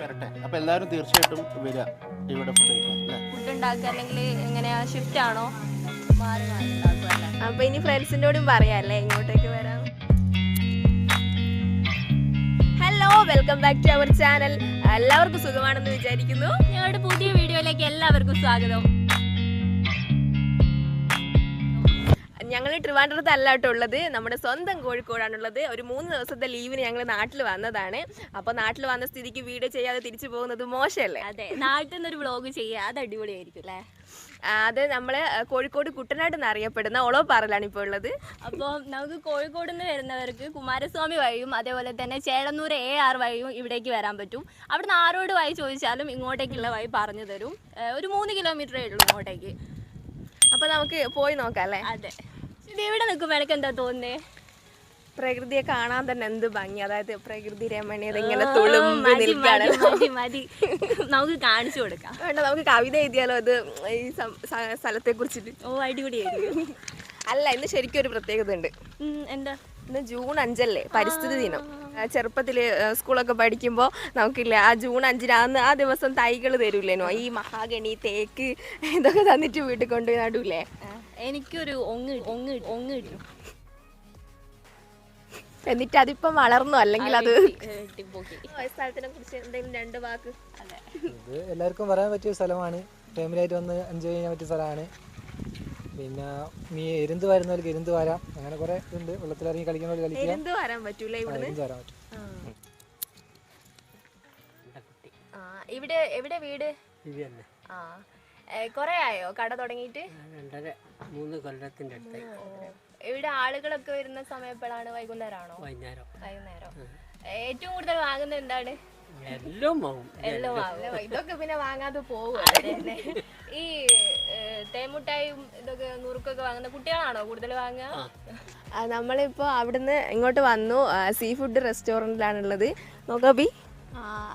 വരട്ടെ. അപ്പോൾ എല്ലാവരും തീർച്ചയായിട്ടും വരിക ഇവിടെ ഫുഡ് കഴിക്കാൻ അല്ലേ? ഫുഡ് ഉണ്ടാക്കുക അല്ലെങ്കിൽ എങ്ങനെയാ ഷിഫ്റ്റ് ആണോ? മാറി മാറി ഉണ്ടാക്കുമല്ലേ? അപ്പോൾ ഇനി ഫ്രണ്ട്സിനോടും പറയാമല്ലേ ഇങ്ങോട്ടേക്ക് വരാം. Hello, welcome back to our channel. എല്ലാവർക്കും സുഖമാണെന്ന് വിചാരിക്കുന്നു. ഞങ്ങളുടെ പുതിയ വീഡിയോയിലേക്ക് എല്ലാവർക്കും സ്വാഗതം. ഞങ്ങൾ ട്രിവാൻഡ്രത്തല്ല കേട്ടോ ഉള്ളത്, നമ്മുടെ സ്വന്തം കോഴിക്കോടാണുള്ളത്. ഒരു 3 ദിവസത്തെ ലീവിന് ഞങ്ങൾ നാട്ടിൽ വന്നതാണ്. അപ്പോൾ നാട്ടിൽ വന്ന സ്ഥിതിക്ക് വീഡിയോ ചെയ്യാതെ തിരിച്ചു പോകുന്നത് മോശമല്ലേ? അതെ, നാട്ടിൽ നിന്നൊരു വ്ളോഗ് ചെയ്യുക, അത് അടിപൊളിയായിരിക്കും അല്ലേ? അത് നമ്മൾ കോഴിക്കോട് കുട്ടനാട് എന്നറിയപ്പെടുന്ന ഒളോപ്പാറയിലാണ് ഇപ്പോൾ ഉള്ളത്. അപ്പോൾ നമുക്ക് കോഴിക്കോട് നിന്ന് വരുന്നവർക്ക് കുമാരസ്വാമി വഴിയും അതേപോലെ തന്നെ ചേളന്നൂർ AR വഴിയും ഇവിടേക്ക് വരാൻ പറ്റും. അവിടുന്ന് ആരോട് വഴി ചോദിച്ചാലും ഇങ്ങോട്ടേക്കുള്ള വഴി പറഞ്ഞു തരും. ഒരു 3 കിലോമീറ്ററേ ഉള്ളൂ ഇങ്ങോട്ടേക്ക്. അപ്പോൾ നമുക്ക് പോയി നോക്കാം അല്ലേ? അതെ. ഇത് ഇവിടെ നിൽക്കുമ്പോൾ എനിക്ക് എന്താ തോന്നുന്നേ? പ്രകൃതിയെ കാണാൻ തന്നെ എന്ത് ഭംഗി, അതായത് പ്രകൃതി രമണീയത ഇങ്ങനെ തുളുമ്പി നിൽക്കുകയാണ്. മതി, നമുക്ക് കാണിച്ചു കൊടുക്കാം. വേണ്ട, നമുക്ക് കവിത എഴുതിയാലോ അത് ഈ സ്ഥലത്തെ കുറിച്ചിട്ട്? ഓ, അടിപൊളിയായിരിക്കും. അല്ല, ഇന്ന് ശരിക്കും ഒരു പ്രത്യേകത ഉണ്ട്. എന്താ? ഇന്ന് ജൂൺ 5 പരിസ്ഥിതി ദിനം. ചെറുപ്പത്തിൽ സ്കൂളൊക്കെ പഠിക്കുമ്പോൾ നമുക്കില്ല, ആ ജൂൺ 5 ആ ദിവസം തൈകൾ തരൂല്ലേനോ, ഈ മഹാഗണി, തേക്ക് ഇതൊക്കെ തന്നിട്ട് വീട്ടിൽ കൊണ്ടുപോയി നടൂലേ? എനിക്കൊരു ഒങ്ങ് കിട്ടും. എന്നിട്ട് അതിപ്പം വളർന്നു, അല്ലെങ്കിൽ അത് സ്ഥലത്തിനെ കുറിച്ച് എന്തെങ്കിലും 2 വാക്ക്? ഇത് എല്ലാവർക്കും പറയാൻ പറ്റിയ സ്ഥലമാണ്. ഫാമിലിയായിട്ട് വന്ന് എൻജോയ് ചെയ്യാൻ പറ്റിയ സ്ഥലമാണ്. പിന്നെ എരുന്ത് വരുന്നവർക്ക് എരുന്ത് വരാം, അങ്ങനെ കുറെ ഇതുണ്ട്. വെള്ളത്തിലിറങ്ങി കളിക്കുന്നവർക്ക് കളിക്കാം. എരുന്ത് വരാൻ പറ്റൂല ഇവിടെ? വരാൻ പറ്റും. എവിടെ വീട്? കൊറേ ആയോ കട തുടങ്ങിയിട്ട്? 2.5-3 കൊല്ലത്തിന്റെ അടുത്തായി. ഇവിടെ ആളുകളൊക്കെ വരുന്ന സമയം എപ്പോഴാണ്? വൈകുന്നേരമാണോ? വൈകുന്നേരം. ഏറ്റവും കൂടുതൽ വാങ്ങുന്നത് എന്താണ്? എല്ലാം വാങ്ങും. ഇതൊക്കെ പിന്നെ വാങ്ങാതെ പോകും. ഈ തേമുട്ടായും ഇതൊക്കെ നുറുക്കൊക്കെ വാങ്ങുന്ന കുട്ടികളാണോ കൂടുതൽ വാങ്ങുക? നമ്മളിപ്പോ അവിടുന്ന് ഇങ്ങോട്ട് വന്നു. സീ ഫുഡ് റെസ്റ്റോറൻറ്റിലാണുള്ളത്. നോക്കാബി.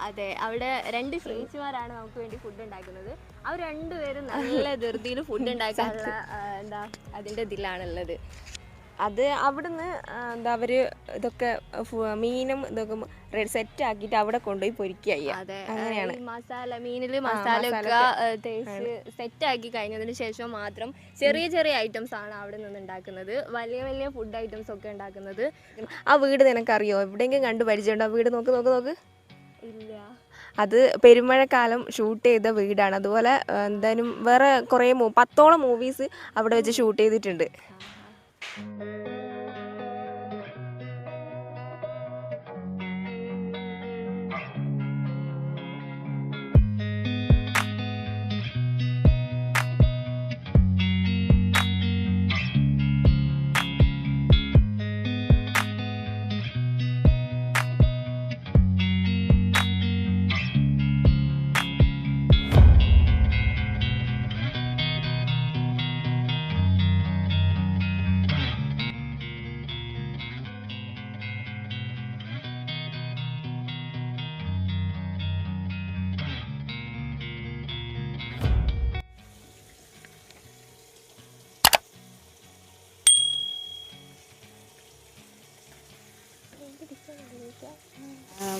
അതെ, അവിടെ 2 ചേച്ചിമാരാണ് നമുക്ക് വേണ്ടി ഫുഡ് ഉണ്ടാക്കുന്നത്. അവർ 2 പേരും നല്ല ധൃതിയിൽ ഫുഡ് ഉണ്ടാക്കാനുള്ള എന്താ അതിൻ്റെ ഇതിലാണുള്ളത്. അത് അവിടുന്ന് എന്താ അവര് ഇതൊക്കെ മീനും ഇതൊക്കെ സെറ്റ് ആക്കിയിട്ട് അവിടെ കൊണ്ടുപോയി പൊരിക്കുക. അങ്ങനെയാണ്. മീനിൽ മസാല ഒക്കെ തേച്ച് സെറ്റ് ആക്കി കഴിഞ്ഞതിന് ശേഷം മാത്രം ചെറിയ ചെറിയ ഐറ്റംസ് ആണ് അവിടെ നിന്ന് ഉണ്ടാക്കുന്നത്. വലിയ വലിയ ഫുഡ് ഐറ്റംസ് ഒക്കെ ഉണ്ടാക്കുന്നത്. ആ വീട് നിനക്കറിയോ? എവിടെയെങ്കിലും കണ്ടു പരിചയമുണ്ടോ? വീട് നോക്ക്. ഇല്ല. അത് പെരുമഴക്കാലം ഷൂട്ട് ചെയ്ത വീടാണ്. അതുപോലെ എന്തായാലും വേറെ കുറേ 10ഓളം മൂവീസ് അവിടെ വെച്ച് ഷൂട്ട് ചെയ്തിട്ടുണ്ട്.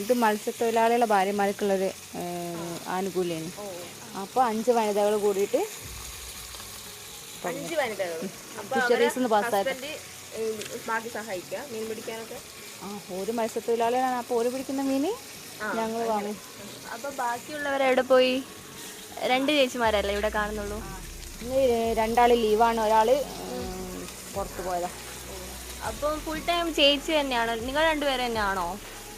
ഇത് മത്സ്യത്തൊഴിലാളികളുടെ ഭാര്യമാർക്കുള്ളൊരു ആനുകൂല്യമാണ്. അപ്പോൾ 5 വനിതകൾ കൂടിയിട്ട് ഫിഷറീസ് പാസ്സായിട്ട് ഒരു മത്സ്യത്തൊഴിലാളികളാണ്. അപ്പോൾ ഓര് പിടിക്കുന്ന മീൻ ഞങ്ങൾ വാങ്ങും. അപ്പോൾ ബാക്കിയുള്ളവരെവിടെ പോയി? 2 ചേച്ചിമാരല്ലേ ഇവിടെ കാണുന്നുള്ളൂ? ഇന്ന് 2 ആൾ ലീവാണ്, ഒരാൾ പുറത്ത് പോയതാണ്. അപ്പം ഫുൾ ടൈം ചേച്ചി തന്നെയാണോ? നിങ്ങൾ 2 പേര് തന്നെയാണോ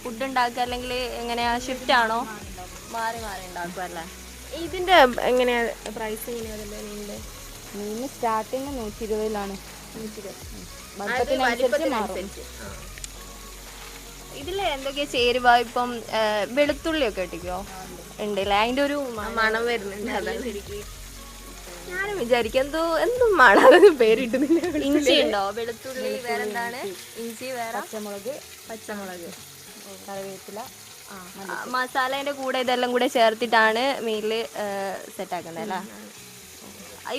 ഫുഡ് ഉണ്ടാക്കുക, അല്ലെങ്കിൽ എങ്ങനെയാ ഷിഫ്റ്റ് ആണോ? മാറി ഉണ്ടാക്കുക അല്ലേ? ഇതിൻ്റെ എങ്ങനെയാ പ്രൈസ്? എങ്ങനെയാ മീൻ സ്റ്റാർട്ടിങ് 120-ലാണ്. 120 ഇതിൽ എന്തൊക്കെയാ ചേരുവ? ഇപ്പം വെളുത്തുള്ളിയൊക്കെ ഇട്ടിക്കോ ഉണ്ടല്ലേ? അതിൻ്റെ ഒരു മണം വരുന്നുണ്ട്. ഞാനും വിചാരിക്കും എന്തും മണം പേരിട്ടുന്നില്ല. ഇഞ്ചി ഉണ്ടോ? വെളുത്തുള്ളി, വേറെന്താണ്? ഇഞ്ചി, വേറെ പച്ചമുളക്, കറിവേപ്പില, മസാലേൻ്റെ കൂടെ ഇതെല്ലാം കൂടെ ചേർത്തിട്ടാണ് മീനിൽ സെറ്റാക്കുന്നത് അല്ലേ?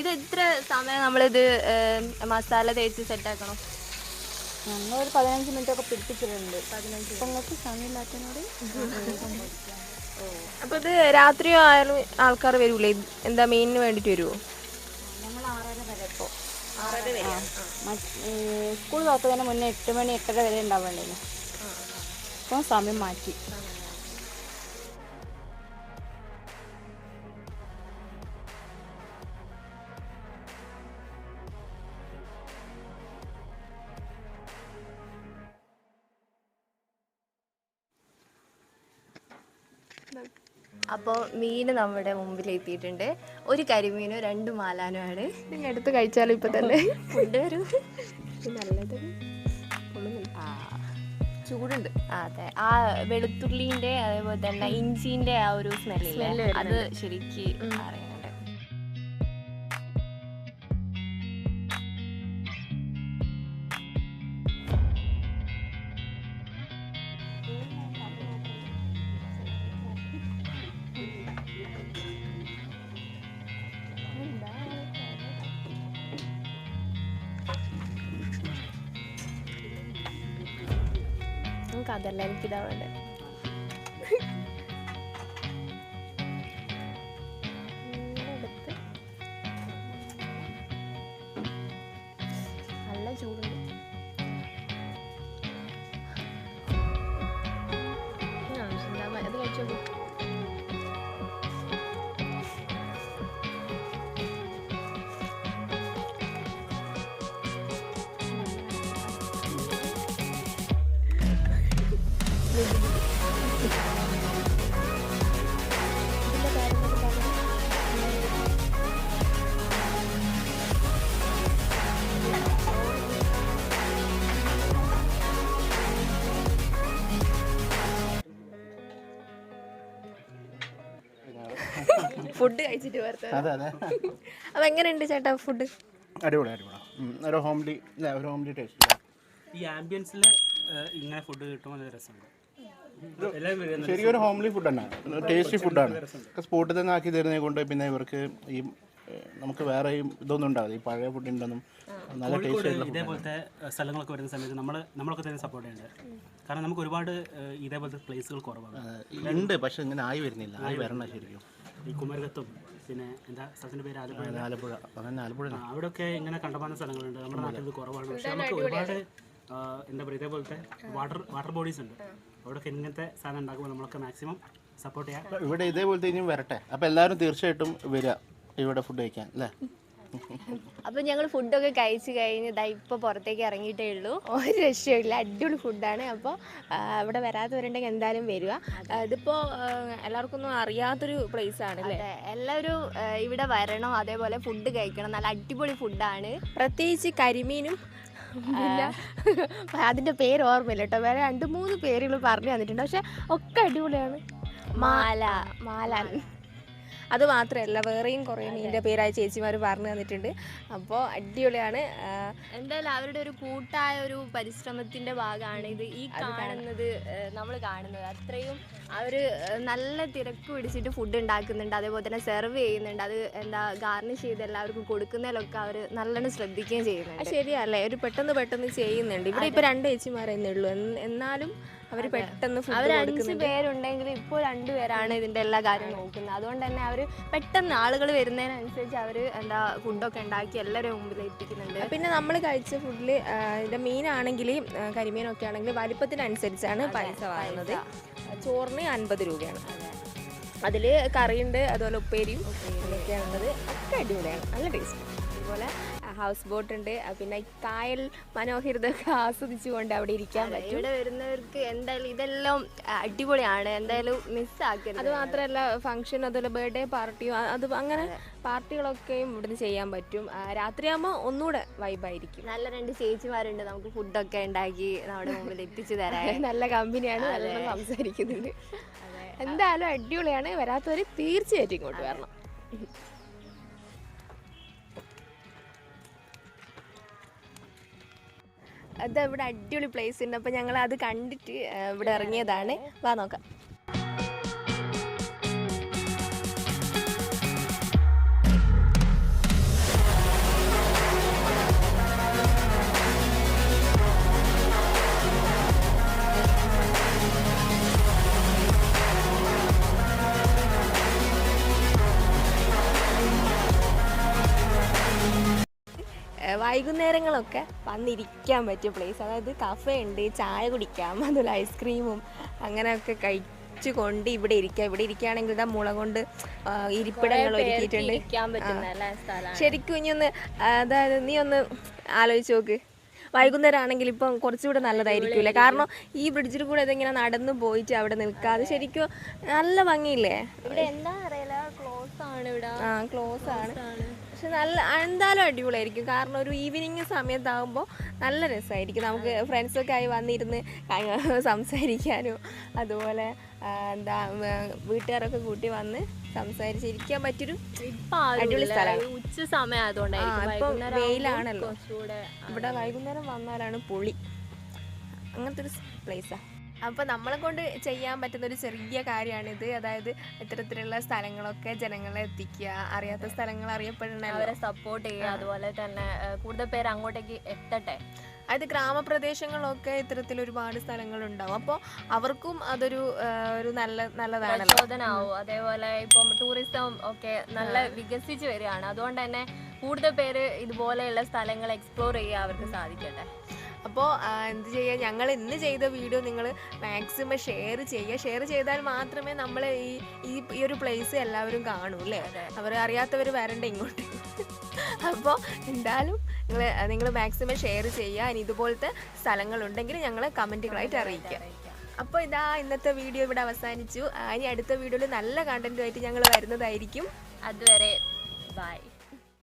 ഇത് എത്ര സമയം നമ്മളിത് മസാല തേച്ച് സെറ്റാക്കണം? ഞങ്ങളൊരു 15 മിനിറ്റ് ഒക്കെ പിടിപ്പിച്ചിട്ടുണ്ട്. 15. നിങ്ങൾക്ക് സമയമില്ലാത്തതിനോട് അപ്പോൾ ഇത് രാത്രിയോ ആയാലും ആൾക്കാർ വരൂലേ? എന്താ മെയിനിന് വേണ്ടിയിട്ട് വരുമോ? ഞങ്ങൾ 6:30 വരെ ഇപ്പോൾ 6:30 വരെ. സ്കൂൾ തുറക്കുന്നതിന് മുന്നേ 8 മണി 8:30 വരെ ഉണ്ടാവേണ്ടേന്. ഇപ്പോൾ സമയം മാറ്റി. അപ്പോൾ മീൻ നമ്മുടെ മുമ്പിൽ എത്തിയിട്ടുണ്ട്. ഒരു കരിമീനും 2 മാലാനുമാണ്. നിങ്ങൾ എടുത്ത് കഴിച്ചാലും ഇപ്പം തന്നെ ഫുഡ് വരും. നല്ലത് ചൂടുണ്ട്. അതെ, ആ വെളുത്തുള്ളിൻ്റെ അതേപോലെ തന്നെ ഇഞ്ചിൻ്റെ ആ ഒരു സ്മെല്ലില്ലേ, അത് ശരിക്ക് അറിയുന്നുണ്ട്. അതല്ല എനിക്കിതാ വേണ്ടത്. നല്ല ചൂടുണ്ട്. അത് കഴിച്ചോളൂ. ഫുഡ് കഴിച്ചിട്ട് വരട്ടെ. അതെ അതെ. അപ്പം എങ്ങനെയുണ്ട് ചേട്ടാ ഫുഡ്? അടിപൊളി അടിപൊളി. ഒരു ഹോംലി ടേസ്റ്റ്. ഈ ആംബിയൻസിൽ ഇങ്ങനെ ഫുഡ് കിട്ടുമ്പോൾ നല്ല രസമുണ്ട്. ശരിക്കും ഒരു ഹോംലി ഫുഡ് തന്നെ, ടേസ്റ്റി ഫുഡാണ്. സ്പോട്ടിൽ തന്നെ ആക്കി തരുന്നത് കൊണ്ട് പിന്നെ ഇവർക്ക് ഈ നമുക്ക് വേറെ ഇതൊന്നും ഉണ്ടാവില്ല. ഈ പഴയ ഫുഡിൻ്റെയൊന്നും നല്ല ടേസ്റ്റ്. ഇതേപോലത്തെ സ്ഥലങ്ങളൊക്കെ വരുന്ന സമയത്ത് നമ്മളൊക്കെ തന്നെ സപ്പോർട്ട് ചെയ്യേണ്ടത്. കാരണം നമുക്ക് ഒരുപാട് ഇതേപോലത്തെ പ്ലേസുകൾ കുറവാണ്. ഉണ്ട്, പക്ഷെ ഇങ്ങനെ ആയി വരുന്നില്ല. ആയി വരണം ശരിക്കും. ഈ കുമരകത്തും പിന്നെ എന്താ സ്ഥലത്തിൻ്റെ പേര് ആലപ്പുഴ. അതന്നെ ആലപ്പുഴ. അവിടെയൊക്കെ ഇങ്ങനെ കണ്ടമാന സ്ഥലങ്ങളുണ്ട്. നമ്മുടെ നാട്ടിൽ ഇത് കുറവാണ്. പക്ഷെ നമുക്ക് ഒരുപാട് എന്താ പറയുക ഇതേപോലത്തെ വാട്ടർ ബോഡീസ് ഉണ്ട്. അവിടെയൊക്കെ ഇങ്ങനത്തെ സാധനം ഉണ്ടാക്കുമ്പോൾ നമ്മളൊക്കെ മാക്സിമം സപ്പോർട്ട് ചെയ്യാം. ഇവിടെ ഇതേപോലത്തെ ഇനിയും വരട്ടെ. അപ്പോൾ എല്ലാവരും തീർച്ചയായിട്ടും വരിക ഇവിടെ ഫുഡ് കഴിക്കാൻ അല്ലേ. അപ്പം ഞങ്ങൾ ഫുഡൊക്കെ കഴിച്ച് കഴിഞ്ഞ് ഇതാ ഇപ്പോൾ പുറത്തേക്ക് ഇറങ്ങിയിട്ടേ ഉള്ളൂ. ഒരു രക്ഷയില്ല, അടിപൊളി ഫുഡാണ്. അപ്പോൾ ഇവിടെ വരാത്തവരുണ്ടെങ്കിൽ എന്തായാലും വരിക. ഇതിപ്പോൾ എല്ലാവർക്കും ഒന്നും അറിയാത്തൊരു പ്ലേസാണ് അല്ലേ. എല്ലാവരും ഇവിടെ വരണം, അതേപോലെ ഫുഡ് കഴിക്കണം. നല്ല അടിപൊളി ഫുഡാണ്. പ്രത്യേകിച്ച് കരിമീനും പിന്നെ അതിൻ്റെ പേര് ഓർമ്മയില്ല കേട്ടോ. വേറെ 2-3 പേരുകൾ പറഞ്ഞു തന്നിട്ടുണ്ട്, പക്ഷെ ഒക്കെ അടിപൊളിയാണ്. മാലാൻ അത് മാത്രമല്ല, വേറെയും കുറേ മീനിൻ്റെ പേരായ ചേച്ചിമാർ പറഞ്ഞു തന്നിട്ടുണ്ട്. അപ്പോൾ അടിപൊളിയാണ്. എന്തായാലും അവരുടെ ഒരു കൂട്ടായ ഒരു പരിശ്രമത്തിൻ്റെ ഭാഗമാണ് ഇത്. ഈ കാണുന്നത് നമ്മൾ കാണുന്നത് അത്രയും അവർ നല്ല തിരക്ക് പിടിച്ചിട്ട് ഫുഡ് ഉണ്ടാക്കുന്നുണ്ട്, അതേപോലെ തന്നെ സെർവ് ചെയ്യുന്നുണ്ട്. അത് എന്താ ഗാർണിഷ് ചെയ്ത് എല്ലാവർക്കും കൊടുക്കുന്നതിലൊക്കെ അവർ നല്ലോണം ശ്രദ്ധിക്കുകയും ചെയ്യുന്നുണ്ട്. ശരിയല്ലേ, ഒരു പെട്ടെന്ന് ചെയ്യുന്നുണ്ട്. ഇവിടെ ഇപ്പോൾ 2 ചേച്ചിമാരെന്നേ ഉള്ളൂ, എന്നാലും അവർ പെട്ടെന്ന് അവർ 5 പേരുണ്ടെങ്കിൽ ഇപ്പോൾ 2 പേരാണ് ഇതിൻ്റെ എല്ലാ കാര്യം നോക്കുന്നത്. അതുകൊണ്ട് തന്നെ അവർ പെട്ടെന്ന് ആളുകൾ വരുന്നതിനനുസരിച്ച് അവർ എന്താ ഫുഡൊക്കെ ഉണ്ടാക്കി എല്ലാവരും മുമ്പിൽ എത്തിക്കുന്നുണ്ട്. പിന്നെ നമ്മൾ കഴിച്ച ഫുഡിൽ ഇതിൻ്റെ മീനാണെങ്കിൽ കരിമീനൊക്കെ ആണെങ്കിൽ വലിപ്പത്തിനനുസരിച്ചാണ് പൈസ വാങ്ങുന്നത്. ചോറിന് 50 രൂപയാണ്. അതിൽ കറിയുണ്ട്, അതുപോലെ ഉപ്പേരിയും ഒക്കെയാണുള്ളത്. ഒക്കെ അടിപൊളിയാണ്, നല്ല ടേസ്റ്റ്. അതുപോലെ ഹൗസ് ബോട്ട് ഉണ്ട്. പിന്നെ കായൽ മനോഹരിതൊക്കെ ആസ്വദിച്ചുകൊണ്ട് അവിടെ ഇരിക്കാൻ പറ്റും. ഇവിടെ വരുന്നവർക്ക് എന്തായാലും ഇതെല്ലാം അടിപൊളിയാണ്, എന്തായാലും മിസ്സാക്കരുത്. അത് മാത്രമല്ല ഫംഗ്ഷൻ, അതുപോലെ ബർത്ത്ഡേ പാർട്ടിയോ അത് അങ്ങനെ പാർട്ടികളൊക്കെയും ഇവിടുന്ന് ചെയ്യാൻ പറ്റും. രാത്രിയാകുമ്പോൾ ഒന്നുകൂടെ വൈബായിരിക്കും. നല്ല 2 ചേച്ചിമാരുണ്ട്, നമുക്ക് ഫുഡൊക്കെ ഉണ്ടാക്കി നമ്മുടെ മുമ്പിൽ എത്തിച്ചു തരാൻ. നല്ല കമ്പനിയാണ്, നല്ല സംസാരിക്കുന്നുണ്ട്. എന്തായാലും അടിപൊളിയാണ്. വരാത്തവർ തീർച്ചയായിട്ടും ഇങ്ങോട്ട് വരണം. അത് ഇവിടെ അടിപൊളി പ്ലേസ് ഉണ്ട്. അപ്പോൾ ഞങ്ങൾ അത് കണ്ടിട്ട് ഇവിടെ ഇറങ്ങിയതാണ്. വാ നോക്കാം. വൈകുന്നേരങ്ങളൊക്കെ വന്നിരിക്കാൻ പറ്റിയ പ്ലേസ്. അതായത് കഫേ ഉണ്ട്, ചായ കുടിക്കാം, അതുപോലെ ഐസ്ക്രീമും അങ്ങനെയൊക്കെ കൊണ്ട് ഇവിടെ ഇരിക്കാം. ഇവിടെ ഇരിക്കുകയാണെങ്കിൽ ഇതാ മുള കൊണ്ട് ഇരിപ്പിടങ്ങൾ ഒരുക്കിയിട്ടുണ്ട്. ശരിക്കും ഇനി ഒന്ന് അതായത് നീ ഒന്ന് ആലോചിച്ച് നോക്ക്, വൈകുന്നേരം ആണെങ്കിൽ ഇപ്പം കുറച്ചുകൂടെ നല്ലതായിരിക്കൂലേ? കാരണം ഈ ബ്രിഡ്ജിൽ കൂടെ ഇതിങ്ങനെ നടന്നു പോയിട്ട് അവിടെ നിൽക്കാതെ ശരിക്കും നല്ല ഭംഗിയില്ലേ? ഇവിടെ എന്താ അറിയില്ല, ക്ലോസ് ആണ് ഇവിടെ. ക്ലോസ് ആണ്, പക്ഷെ നല്ല എന്തായാലും അടിപൊളിയായിരിക്കും. കാരണം ഒരു ഈവനിങ് സമയത്താകുമ്പോൾ നല്ല രസമായിരിക്കും. നമുക്ക് ഫ്രണ്ട്സൊക്കെ ആയി വന്നിരുന്ന് സംസാരിക്കാനും അതുപോലെ എന്താ വീട്ടുകാരൊക്കെ കൂട്ടി വന്ന് സംസാരിച്ചിരിക്കാൻ പറ്റൊരു അടിപൊളി സ്ഥലമാണ്. ഉച്ച സമയം ആയതുകൊണ്ടായിരിക്കും. ഇപ്പം വെയിലാണല്ലോ, ഇവിടെ വൈകുന്നേരം വന്നാലാണ് പൊളി. അങ്ങനത്തെ ഒരു പ്ലേസാണ്. അപ്പോൾ നമ്മളെ കൊണ്ട് ചെയ്യാൻ പറ്റുന്ന ഒരു ചെറിയ കാര്യമാണിത്. അതായത് ഇത്തരത്തിലുള്ള സ്ഥലങ്ങളൊക്കെ ജനങ്ങളെ എത്തിക്കുക, അറിയാത്ത സ്ഥലങ്ങൾ അറിയപ്പെടണം, അവരെ സപ്പോർട്ട് ചെയ്യുക, അതുപോലെ തന്നെ കൂടുതൽ പേര് അങ്ങോട്ടേക്ക് എത്തട്ടെ. അതായത് ഗ്രാമപ്രദേശങ്ങളിലൊക്കെ ഇത്തരത്തിൽ ഒരുപാട് സ്ഥലങ്ങളുണ്ടാവും. അപ്പോൾ അവർക്കും അതൊരു നല്ലതാണല്ലോ, പ്രചോദനമാവും. അതേപോലെ ഇപ്പം ടൂറിസം ഒക്കെ നല്ല വികസിച്ച് വരികയാണ്. അതുകൊണ്ട് തന്നെ കൂടുതൽ പേര് ഇതുപോലെയുള്ള സ്ഥലങ്ങൾ എക്സ്പ്ലോർ ചെയ്യാൻ അവർക്ക് സാധിക്കട്ടെ. അപ്പോൾ എന്ത് ചെയ്യുക, ഞങ്ങൾ ഇന്ന് ചെയ്ത വീഡിയോ നിങ്ങൾ മാക്സിമം ഷെയർ ചെയ്യുക. ഷെയർ ചെയ്താൽ മാത്രമേ നമ്മൾ ഈ ഒരു പ്ലേസ് എല്ലാവരും കാണൂ അല്ലേ? അവർ അറിയാത്തവർ വരണ്ടേ ഇങ്ങോട്ട്. അപ്പോൾ എന്തായാലും നിങ്ങൾ മാക്സിമം ഷെയർ ചെയ്യുക. ഇനി ഇതുപോലത്തെ സ്ഥലങ്ങളുണ്ടെങ്കിൽ ഞങ്ങളെ കമൻറ്റുകളായിട്ട് അറിയിക്കുക. അപ്പോൾ ഇതാ ഇന്നത്തെ വീഡിയോ ഇവിടെ അവസാനിച്ചു. ഇനി അടുത്ത വീഡിയോയിൽ നല്ല കണ്ടൻറ്റുമായിട്ട് ഞങ്ങൾ വരുന്നതായിരിക്കും. അതുവരെ ബൈ.